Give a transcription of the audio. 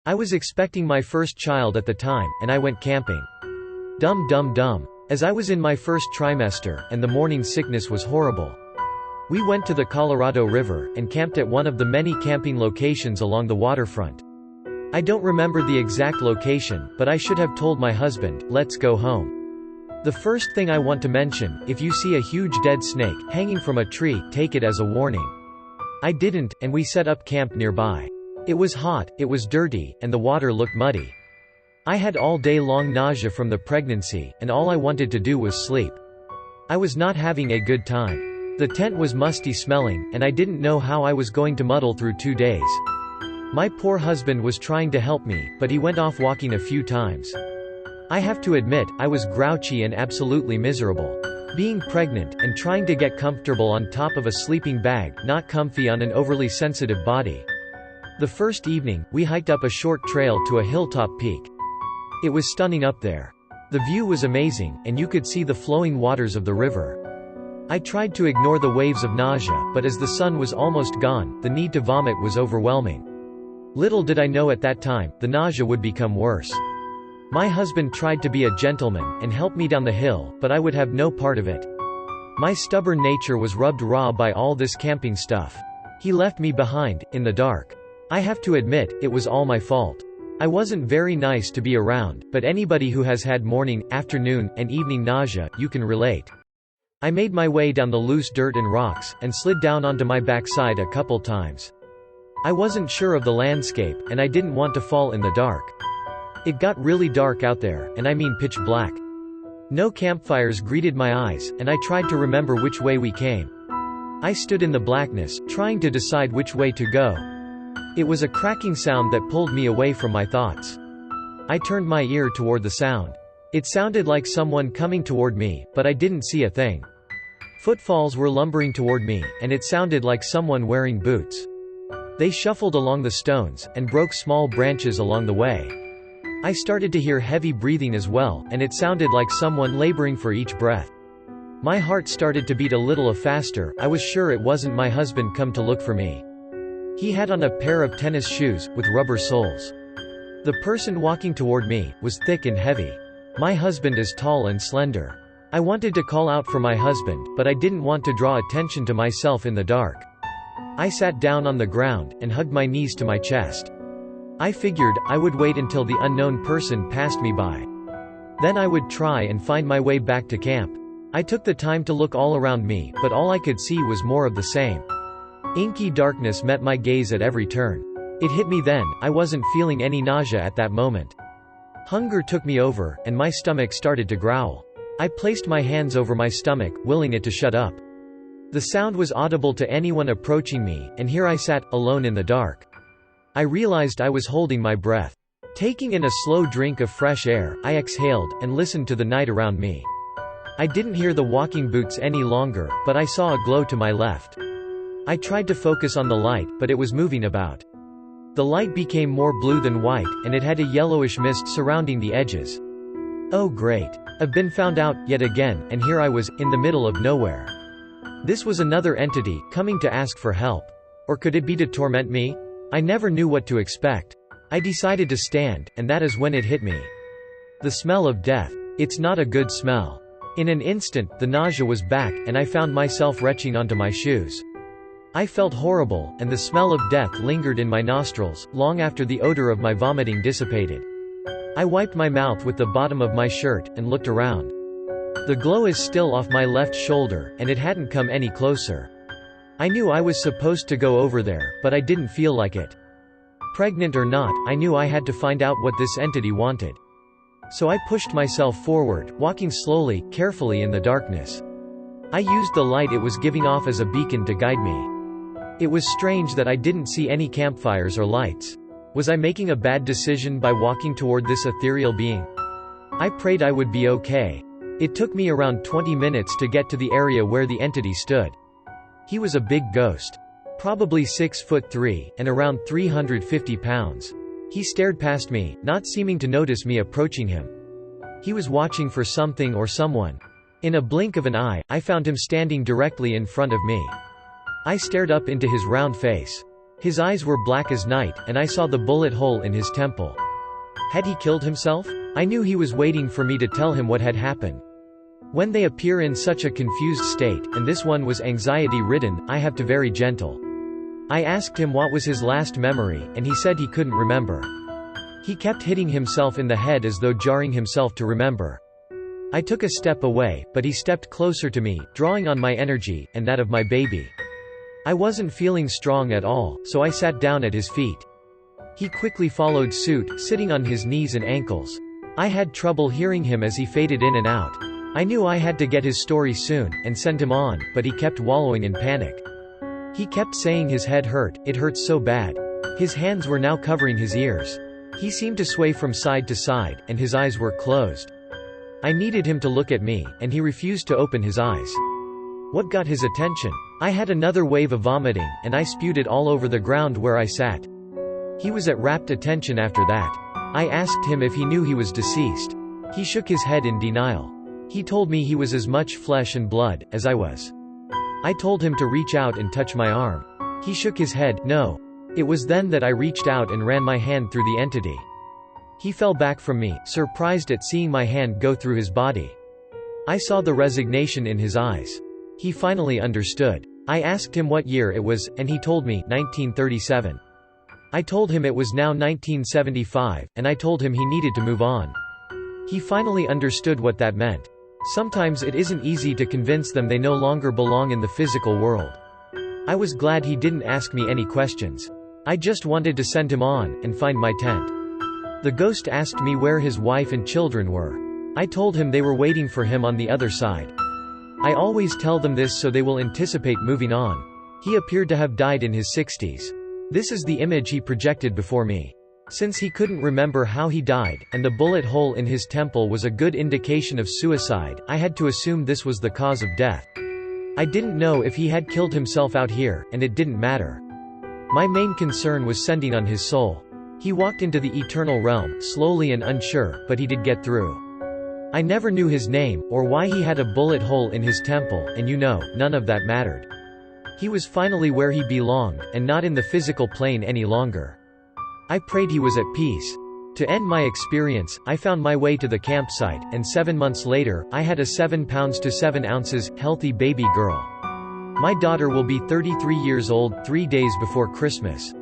I was expecting my first child at the time, and I went camping. Dum dum dum. As I was in my first trimester, and the morning sickness was horrible. We went to the Colorado River, and camped at one of the many camping locations along the waterfront. I don't remember the exact location, but I should have told my husband, "Let's go home." The first thing I want to mention, if you see a huge dead snake hanging from a tree, take it as a warning. I didn't, and we set up camp nearby. It was hot, it was dirty, and the water looked muddy. I had all day long nausea from the pregnancy, and all I wanted to do was sleep. I was not having a good time. The tent was musty smelling, and I didn't know how I was going to muddle through 2 days. My poor husband was trying to help me, but he went off walking a few times. I have to admit, I was grouchy and absolutely miserable. Being pregnant, and trying to get comfortable on top of a sleeping bag, not comfy on an overly sensitive body. The first evening, we hiked up a short trail to a hilltop peak. It was stunning up there. The view was amazing, and you could see the flowing waters of the river. I tried to ignore the waves of nausea, but as the sun was almost gone, the need to vomit was overwhelming. Little did I know at that time, the nausea would become worse. My husband tried to be a gentleman, and help me down the hill, but I would have no part of it. My stubborn nature was rubbed raw by all this camping stuff. He left me behind, in the dark. I have to admit, it was all my fault. I wasn't very nice to be around, but anybody who has had morning, afternoon, and evening nausea, you can relate. I made my way down the loose dirt and rocks, and slid down onto my backside a couple times. I wasn't sure of the landscape, and I didn't want to fall in the dark. It got really dark out there, and I mean pitch black. No campfires greeted my eyes, and I tried to remember which way we came. I stood in the blackness, trying to decide which way to go. It was a cracking sound that pulled me away from my thoughts. I turned my ear toward the sound. It sounded like someone coming toward me, but I didn't see a thing. Footfalls were lumbering toward me, and it sounded like someone wearing boots. They shuffled along the stones, and broke small branches along the way. I started to hear heavy breathing as well, and it sounded like someone laboring for each breath. My heart started to beat a little faster. I was sure it wasn't my husband come to look for me. He had on a pair of tennis shoes, with rubber soles. The person walking toward me was thick and heavy. My husband is tall and slender. I wanted to call out for my husband, but I didn't want to draw attention to myself in the dark. I sat down on the ground, and hugged my knees to my chest. I figured, I would wait until the unknown person passed me by. Then I would try and find my way back to camp. I took the time to look all around me, but all I could see was more of the same. Inky darkness met my gaze at every turn. It hit me then, I wasn't feeling any nausea at that moment. Hunger took me over, and my stomach started to growl. I placed my hands over my stomach, willing it to shut up. The sound was audible to anyone approaching me, and here I sat, alone in the dark. I realized I was holding my breath. Taking in a slow drink of fresh air, I exhaled, and listened to the night around me. I didn't hear the walking boots any longer, but I saw a glow to my left. I tried to focus on the light, but it was moving about. The light became more blue than white, and it had a yellowish mist surrounding the edges. Oh great. I've been found out, yet again, and here I was, in the middle of nowhere. This was another entity, coming to ask for help. Or could it be to torment me? I never knew what to expect. I decided to stand, and that is when it hit me. The smell of death. It's not a good smell. In an instant, the nausea was back, and I found myself retching onto my shoes. I felt horrible, and the smell of death lingered in my nostrils, long after the odor of my vomiting dissipated. I wiped my mouth with the bottom of my shirt, and looked around. The glow is still off my left shoulder, and it hadn't come any closer. I knew I was supposed to go over there, but I didn't feel like it. Pregnant or not, I knew I had to find out what this entity wanted. So I pushed myself forward, walking slowly, carefully in the darkness. I used the light it was giving off as a beacon to guide me. It was strange that I didn't see any campfires or lights. Was I making a bad decision by walking toward this ethereal being? I prayed I would be okay. It took me around 20 minutes to get to the area where the entity stood. He was a big ghost. Probably 6'3", and around 350 pounds. He stared past me, not seeming to notice me approaching him. He was watching for something or someone. In a blink of an eye, I found him standing directly in front of me. I stared up into his round face. His eyes were black as night, and I saw the bullet hole in his temple. Had he killed himself? I knew he was waiting for me to tell him what had happened. When they appear in such a confused state, and this one was anxiety-ridden, I have to very gentle. I asked him what was his last memory, and he said he couldn't remember. He kept hitting himself in the head as though jarring himself to remember. I took a step away, but he stepped closer to me, drawing on my energy, and that of my baby. I wasn't feeling strong at all, so I sat down at his feet. He quickly followed suit, sitting on his knees and ankles. I had trouble hearing him as he faded in and out. I knew I had to get his story soon, and send him on, but he kept wallowing in panic. He kept saying his head hurt, it hurts so bad. His hands were now covering his ears. He seemed to sway from side to side, and his eyes were closed. I needed him to look at me, and he refused to open his eyes. What got his attention? I had another wave of vomiting, and I spewed it all over the ground where I sat. He was at rapt attention after that. I asked him if he knew he was deceased. He shook his head in denial. He told me he was as much flesh and blood as I was. I told him to reach out and touch my arm. He shook his head, no. It was then that I reached out and ran my hand through the entity. He fell back from me, surprised at seeing my hand go through his body. I saw the resignation in his eyes. He finally understood. I asked him what year it was, and he told me, 1937. I told him it was now 1975, and I told him he needed to move on. He finally understood what that meant. Sometimes it isn't easy to convince them they no longer belong in the physical world. I was glad he didn't ask me any questions. I just wanted to send him on, and find my tent. The ghost asked me where his wife and children were. I told him they were waiting for him on the other side. I always tell them this so they will anticipate moving on. He appeared to have died in his 60s. This is the image he projected before me. Since he couldn't remember how he died, and the bullet hole in his temple was a good indication of suicide, I had to assume this was the cause of death. I didn't know if he had killed himself out here, and it didn't matter. My main concern was sending on his soul. He walked into the eternal realm, slowly and unsure, but he did get through. I never knew his name, or why he had a bullet hole in his temple, and none of that mattered. He was finally where he belonged, and not in the physical plane any longer. I prayed he was at peace. To end my experience, I found my way to the campsite, and 7 months later, I had a 7 pounds to 7 ounces, healthy baby girl. My daughter will be 33 years old 3 days before Christmas.